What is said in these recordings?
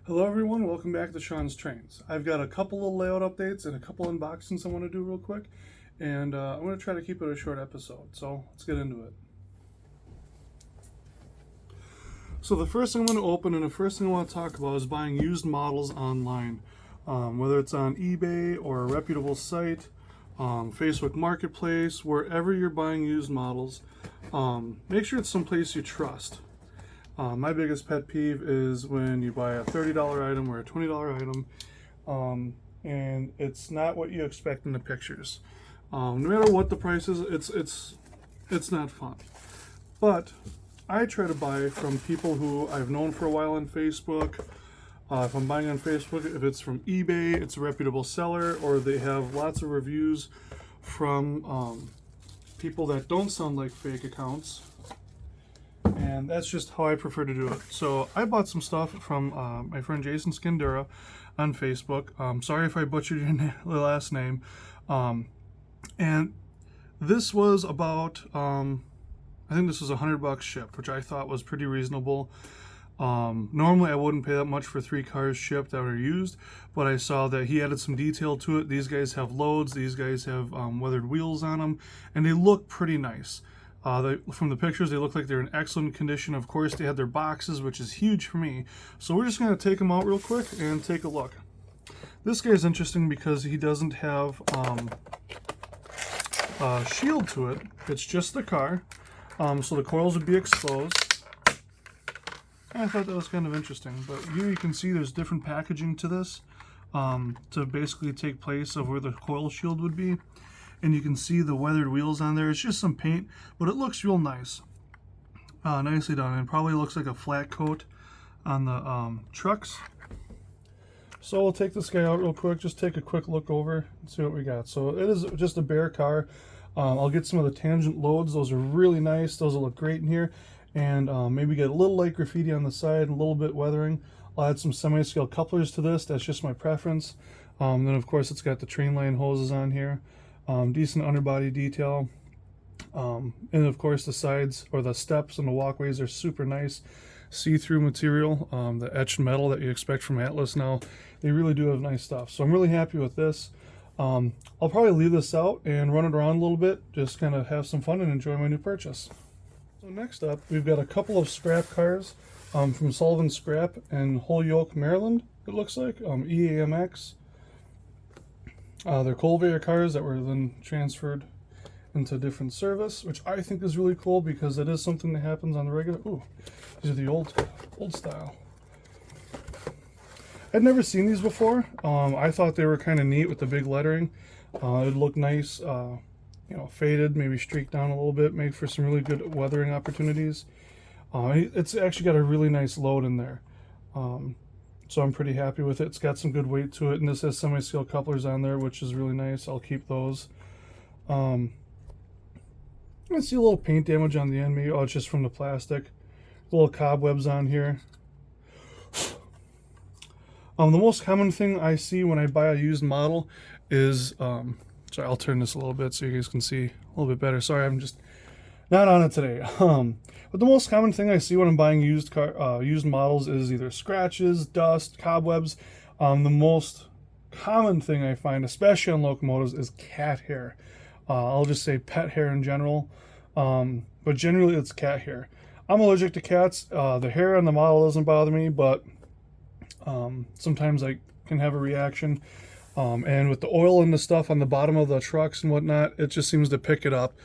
Hello everyone, welcome back to Shawn's Trains. I've got a couple of layout updates and a couple unboxings I want to do real quick, and I'm going to try to keep it a short episode, so let's get into it. So the first thing I'm going to open and the first thing I want to talk about is buying used models online. Whether it's on eBay or a reputable site, Facebook Marketplace, wherever you're buying used models, make sure it's someplace you trust. My biggest pet peeve is when you buy a $30 item or a $20 item, and it's not what you expect in the pictures. No matter what the price is, it's not fun. But I try to buy from people who I've known for a while on Facebook. If I'm buying on Facebook, if it's from eBay, it's a reputable seller, or they have lots of reviews from people that don't sound like fake accounts. And that's just how I prefer to do it. So I bought some stuff from my friend Jason Skindura on Facebook. Sorry if I butchered your last name. And this was about, I think this was $100 shipped, which I thought was pretty reasonable. Normally I wouldn't pay that much for 3 cars shipped that were used, but I saw that he added some detail to it. These guys have loads, these guys have weathered wheels on them, and they look pretty nice. From the pictures, they look like they're in excellent condition. Of course, they had their boxes, which is huge for me. So we're just going to take them out real quick and take a look. This guy is interesting because he doesn't have a shield to it. It's just the car. So the coils would be exposed. I thought that was kind of interesting. But here you can see there's different packaging to this to basically take place of where the coil shield would be. And you can see the weathered wheels on there. It's just some paint, but it looks real nice. Nicely done. And probably looks like a flat coat on the trucks. So we'll take this guy out real quick. Just take a quick look over and see what we got. So it is just a bare car. I'll get some of the tangent loads. Those are really nice. Those will look great in here. And maybe get a little light graffiti on the side and a little bit weathering. I'll add some semi-scale couplers to this. That's just my preference. Then of course it's got the train line hoses on here. Decent underbody detail, and of course the sides or the steps and the walkways are super nice see-through material, the etched metal that you expect from Atlas. Now they really do have nice stuff, so I'm really happy with this. I'll probably leave this out and run it around a little bit, just kind of have some fun and enjoy my new purchase. So next up, we've got a couple of scrap cars from Sullivan Scrap in Holyoke, Maryland. It looks like EAMX. They're Conveyor cars that were then transferred into different service, which I think is really cool because it is something that happens on the regular. Ooh, these are the old style. I'd never seen these before. I thought they were kind of neat with the big lettering. It'd look nice, faded, maybe streaked down a little bit, make for some really good weathering opportunities. It's actually got a really nice load in there. So I'm pretty happy with it. It's got some good weight to it, and this has semi-scale couplers on there, which is really nice. I'll keep those. I see a little paint damage on the end. Maybe it's just from the plastic. Little cobwebs on here. The most common thing I see when I buy a used model is sorry, I'll turn this a little bit so you guys can see a little bit better. Sorry, I'm just not on it today. But the most common thing I see when I'm buying used models is either scratches, dust, cobwebs. The most common thing I find, especially on locomotives, is cat hair. I'll just say pet hair in general, but generally it's cat hair. I'm allergic to cats. The hair on the model doesn't bother me, but sometimes I can have a reaction. And with the oil and the stuff on the bottom of the trucks and whatnot, it just seems to pick it up.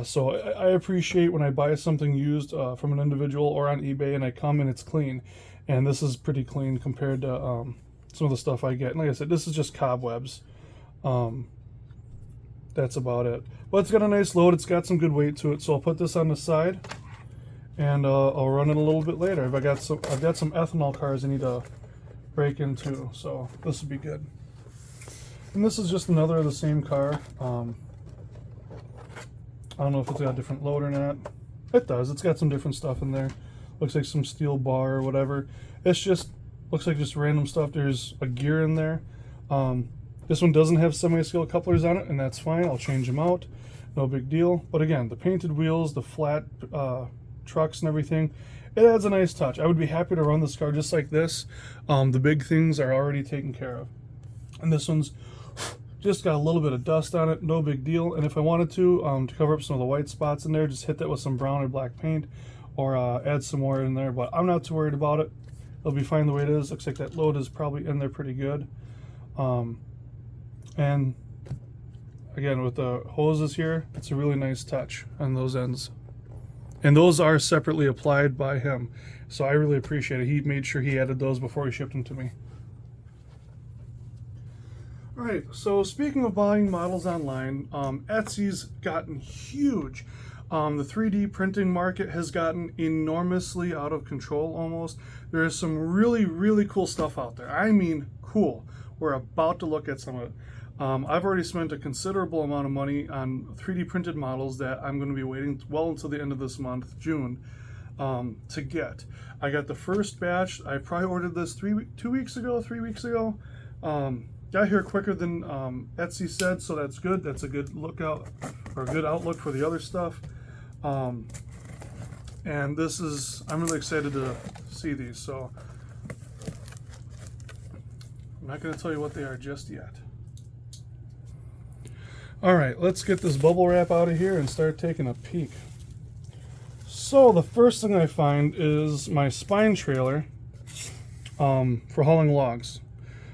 So I appreciate when I buy something used from an individual or on eBay and I come and it's clean. And this is pretty clean compared to some of the stuff I get. And like I said, this is just cobwebs. That's about it. But it's got a nice load. It's got some good weight to it. So I'll put this on the side and I'll run it a little bit later. I've got some ethanol cars I need to break into. So this would be good. And this is just another of the same car. I don't know if it's got a different load or not. It does. It's got some different stuff in there. Looks like some steel bar or whatever. It's just, looks like just random stuff. There's a gear in there. This one doesn't have semi-scale couplers on it, and that's fine. I'll change them out. No big deal. But again, the painted wheels, the flat trucks and everything, it adds a nice touch. I would be happy to run this car just like this. The big things are already taken care of. And this one's just got a little bit of dust on it, no big deal. And if I wanted to cover up some of the white spots in there, just hit that with some brown or black paint, or add some more in there. But I'm not too worried about it. It'll be fine the way it is. Looks like that load is probably in there pretty good. And again, with the hoses here, it's a really nice touch on those ends. And those are separately applied by him. So I really appreciate it. He made sure he added those before he shipped them to me. All right, so speaking of buying models online, Etsy's gotten huge. The 3D printing market has gotten enormously out of control almost. There is some really, really cool stuff out there. I mean, cool. We're about to look at some of it. I've already spent a considerable amount of money on 3D printed models that I'm going to be waiting well until the end of this month, June, to get. I got the first batch. I probably ordered this 3 weeks ago. Got here quicker than Etsy said, so that's good. That's a good lookout, or a good outlook for the other stuff. And this is, I'm really excited to see these, so I'm not going to tell you what they are just yet. All right, let's get this bubble wrap out of here and start taking a peek. So the first thing I find is my spine trailer for hauling logs.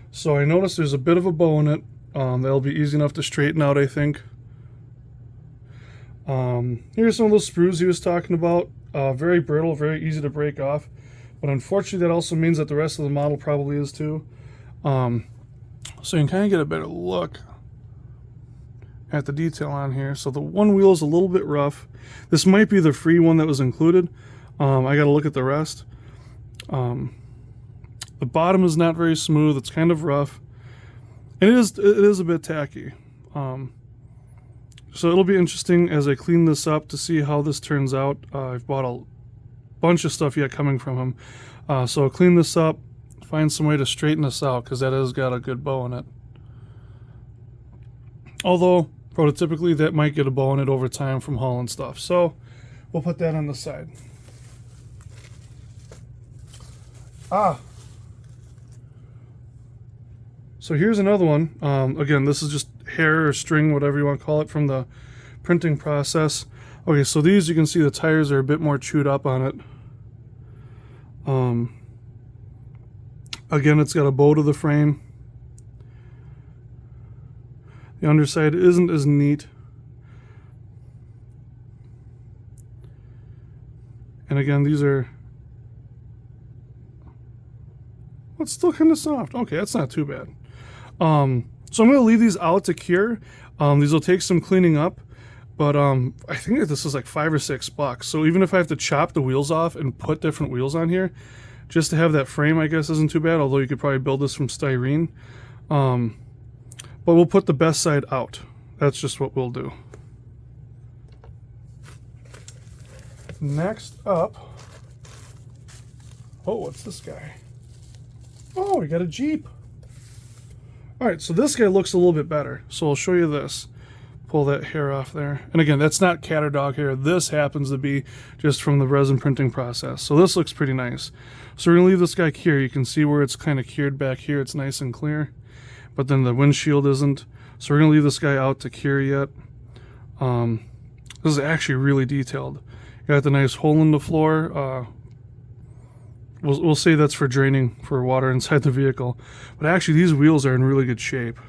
So I noticed there's a bit of a bow in it. That'll be easy enough to straighten out, I think. Here's some of those sprues he was talking about. Very brittle, very easy to break off. But unfortunately, that also means that the rest of the model probably is too. So you can kind of get a better look at the detail on here. So the one wheel is a little bit rough. This might be the free one that was included. I got to look at the rest. The bottom is not very smooth. It's kind of rough, and it is a bit tacky. So it'll be interesting as I clean this up to see how this turns out. I've bought a bunch of stuff yet coming from him, so I'll clean this up, find some way to straighten this out because that has got a good bow in it. Although prototypically that might get a bow in it over time from hauling stuff. So we'll put that on the side. So here's another one. Again, this is just hair or string, whatever you want to call it, from the printing process. Okay, so these, you can see the tires are a bit more chewed up on it. Again, it's got a bow to the frame. The underside isn't as neat. And again, these are... well, it's still kind of soft. Okay, that's not too bad. So I'm going to leave these out to cure. These will take some cleaning up, but I think that this is like $5 or $6. So even if I have to chop the wheels off and put different wheels on here, just to have that frame, I guess, isn't too bad. Although you could probably build this from styrene. But we'll put the best side out. That's just what we'll do. Next up, oh, what's this guy? Oh, we got a Jeep. All right, so this guy looks a little bit better. So I'll show you this. Pull that hair off there. And again, that's not cat or dog hair. This happens to be just from the resin printing process. So this looks pretty nice. So we're gonna leave this guy cure. You can see where it's kind of cured back here. It's nice and clear. But then the windshield isn't. So we're gonna leave this guy out to cure yet. This is actually really detailed. Got the nice hole in the floor. We'll say that's for draining for water inside the vehicle. But actually, these wheels are in really good shape.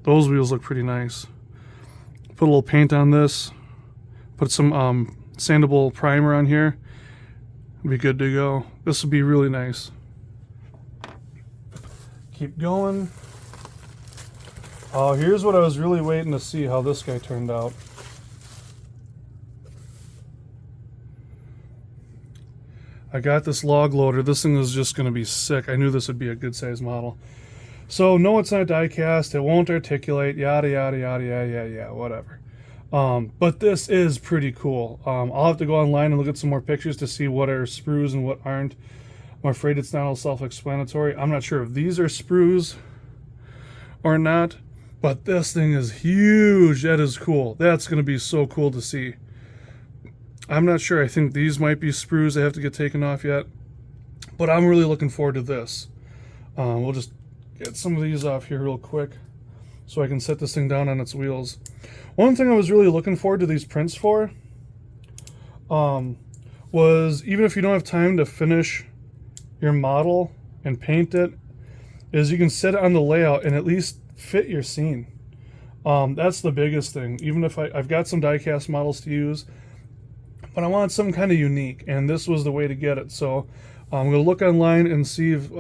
Those wheels look pretty nice. Put a little paint on this. Put some sandable primer on here. It'll be good to go. This will be really nice. Keep going. Oh, here's what I was really waiting to see how this guy turned out. I got this log loader. This thing is just going to be sick. I knew this would be a good size model. So no, it's not die cast. It won't articulate. Yada yada yada yada whatever. But this is pretty cool. I'll have to go online and look at some more pictures to see what are sprues and what aren't. I'm afraid it's not all self-explanatory. I'm not sure if these are sprues or not, but this thing is huge. That is cool. That's going to be so cool to see. I'm not sure. I think these might be sprues that have to get taken off yet. But I'm really looking forward to this. We'll just get some of these off here real quick so I can set this thing down on its wheels. One thing I was really looking forward to these prints for was, even if you don't have time to finish your model and paint it, is you can set it on the layout and at least fit your scene. That's the biggest thing. Even if I've got some die-cast models to use, but I wanted something kind of unique, and this was the way to get it. So I'm going to look online and see if,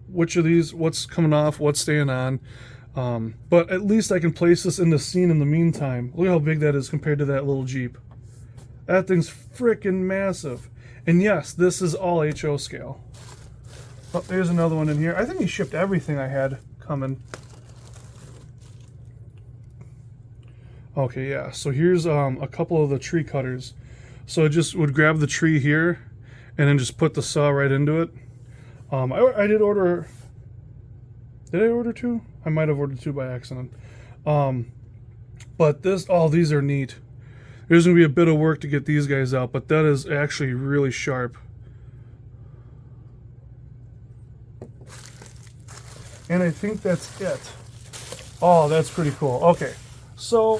which of these, what's coming off, what's staying on. But at least I can place this in the scene in the meantime. Look how big that is compared to that little Jeep. That thing's freaking massive. And yes, this is all HO scale. Oh, there's another one in here. I think he shipped everything I had coming. Okay, yeah. So here's a couple of the tree cutters. So I just would grab the tree here and then just put the saw right into it. I did order... Did I order two? I might have ordered two by accident. But this, oh, these are neat. There's going to be a bit of work to get these guys out, but that is actually really sharp. And I think that's it. Oh, that's pretty cool. Okay, so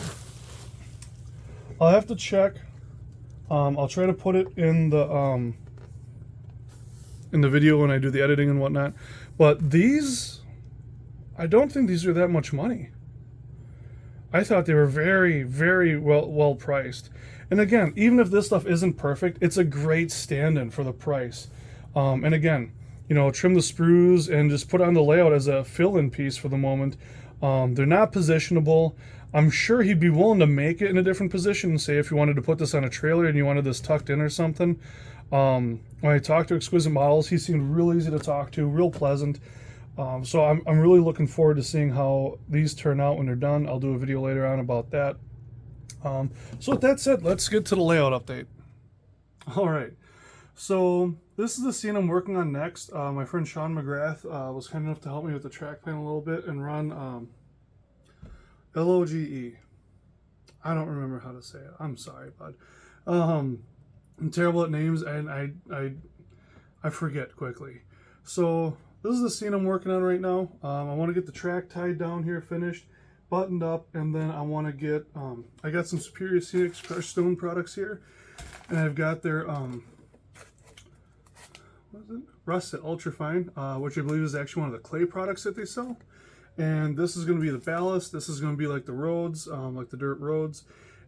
I'll have to check. I'll try to put it in the video when I do the editing and whatnot. But these, I don't think these are that much money. I thought they were very, very well priced. And again, even if this stuff isn't perfect, it's a great stand-in for the price. And again, you know, trim the sprues and just put on the layout as a fill-in piece for the moment. They're not positionable. I'm sure he'd be willing to make it in a different position. Say if you wanted to put this on a trailer and you wanted this tucked in or something. When I talked to Exquisite Models, he seemed real easy to talk to, real pleasant. So I'm really looking forward to seeing how these turn out when they're done. I'll do a video later on about that. So with that said, let's get to the layout update. All right. So this is the scene I'm working on next. My friend Shawn McGrath was kind enough to help me with the track plan a little bit and run LOGE. I don't remember how to say it. I'm sorry, bud. I'm terrible at names, and I forget quickly. So this is the scene I'm working on right now. I want to get the track tied down here, finished, buttoned up, and then I want to get, I got some Superior Scenics crushed stone products here, and I've got their, what is it? Russet Ultra Fine, which I believe is actually one of the clay products that they sell. And this is going to be the ballast. This is going to be like the roads, like the dirt roads.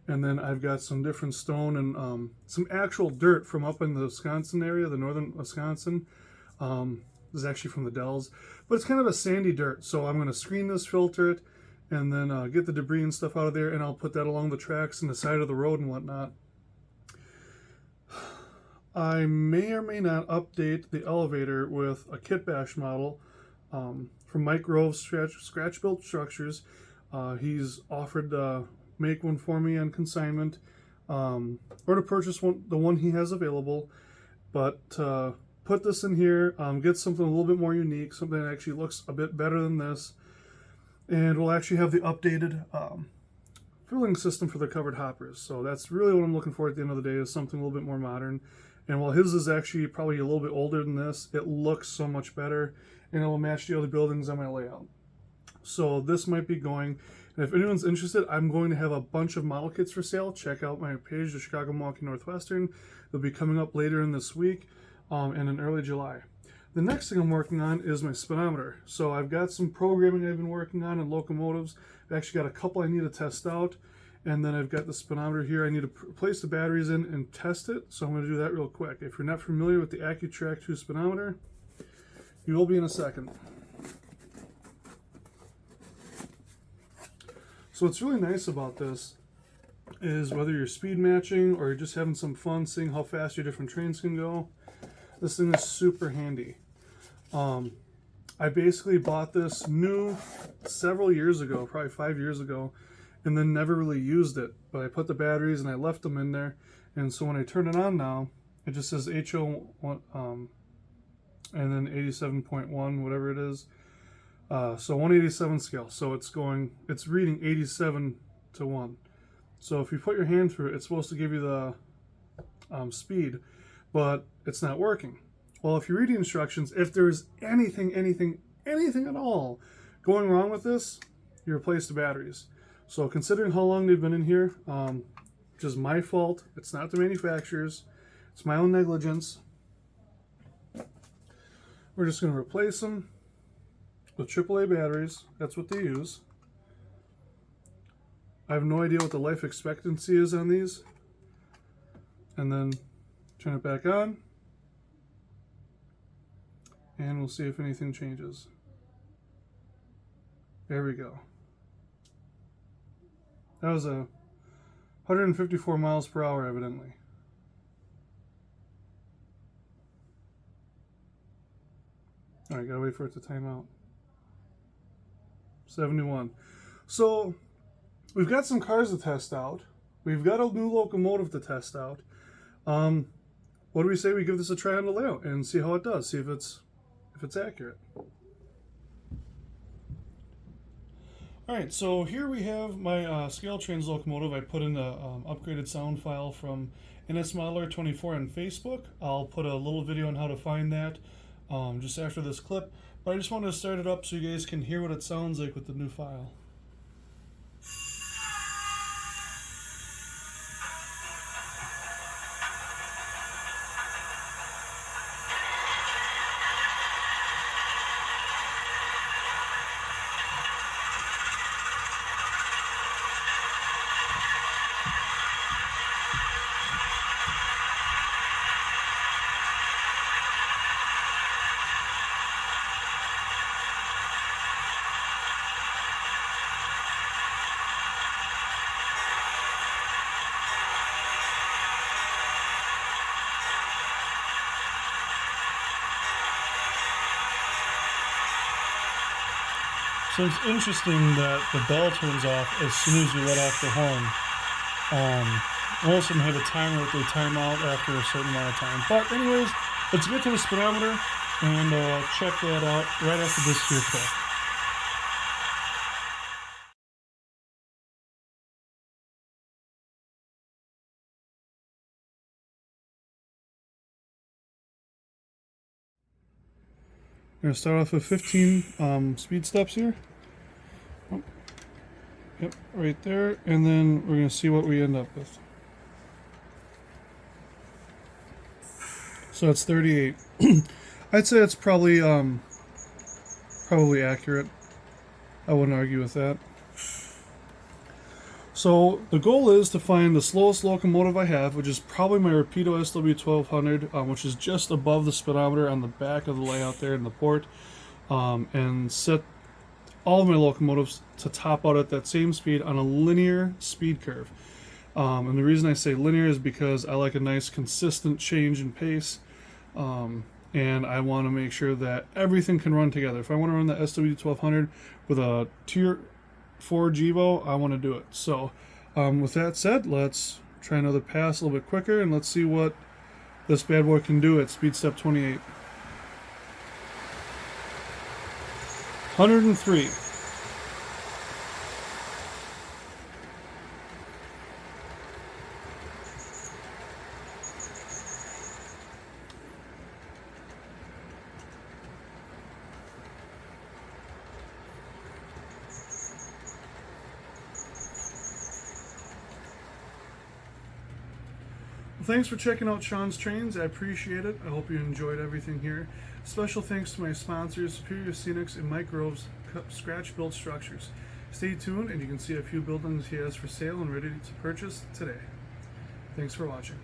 And then I've got some different stone and some actual dirt from up in the Wisconsin area, the northern Wisconsin. This is actually from the Dells. But it's kind of a sandy dirt. So I'm going to screen this, filter it, and then get the debris and stuff out of there. And I'll put that along the tracks and the side of the road and whatnot. I may or may not update the elevator with a kit bash model from Mike Grove's Scratch Built Structures. He's offered to make one for me on consignment, or to purchase the one he has available. But put this in here, get something a little bit more unique, something that actually looks a bit better than this. And we'll actually have the updated filling system for the covered hoppers. So that's really what I'm looking for at the end of the day, is something a little bit more modern. And while his is actually probably a little bit older than this, it looks so much better, and it will match the other buildings on my layout. So this might be going, and if anyone's interested, I'm going to have a bunch of model kits for sale. Check out my page, the Chicago Milwaukee Northwestern. They'll be coming up later in this week and in early July. The next thing I'm working on is my speedometer. So I've got some programming I've been working on in locomotives. I've actually got a couple I need to test out. And then I've got the speedometer here. I need to place the batteries in and test it. So I'm going to do that real quick. If you're not familiar with the AccuTrack 2 speedometer, you will be in a second. So what's really nice about this is whether you're speed matching or you're just having some fun seeing how fast your different trains can go, this thing is super handy. I basically bought this new several years ago, probably 5 years ago, and then never really used it. But I put the batteries and I left them in there, and so when I turn it on now, it just says HO and then 87.1, whatever it is. So 187 scale. So it's reading 87 to 1. So if you put your hand through it, it's supposed to give you the speed, but it's not working. Well, if you read the instructions, if there's anything at all going wrong with this, you replace the batteries. So considering how long they've been in here, just my fault. It's not the manufacturer's. It's my own negligence. We're just going to replace them with AAA batteries. That's what they use. I have no idea what the life expectancy is on these. And then turn it back on. And we'll see if anything changes. There we go. That was a 154 miles per hour, evidently. Alright, gotta wait for it to time out. 71. So, we've got some cars to test out. We've got a new locomotive to test out. What do we say we give this a try on the layout and see how it does? See if it's accurate. Alright, so here we have my scale trains locomotive. I put in the upgraded sound file from NSModeler24 on Facebook. I'll put a little video on how to find that just after this clip. But I just wanted to start it up so you guys can hear what it sounds like with the new file. So it's interesting that the bell turns off as soon as you let off the horn. Most of them have a timer that they time out after a certain amount of time. But anyways, let's get to the speedometer and check that out right after this here clip. We're going to start off with 15 speed steps here. Oh, yep, right there. And then we're going to see what we end up with. So it's 38. I'd say it's probably accurate. I wouldn't argue with that. So the goal is to find the slowest locomotive I have, which is probably my Rapido SW1200, which is just above the speedometer on the back of the layout there in the port, and set all of my locomotives to top out at that same speed on a linear speed curve. And the reason I say linear is because I like a nice consistent change in pace, and I want to make sure that everything can run together. If I want to run the SW1200 with a Tier 4 Gevo, I want to do it. So with that said, let's try another pass a little bit quicker and let's see what this bad boy can do at speed step 28. 103. Thanks for checking out Shawn's Trains. I appreciate it. I hope you enjoyed everything here. Special thanks to my sponsors, Superior Scenics and Mike Groves Scratch Built Structures. Stay tuned and you can see a few buildings he has for sale and ready to purchase today. Thanks for watching.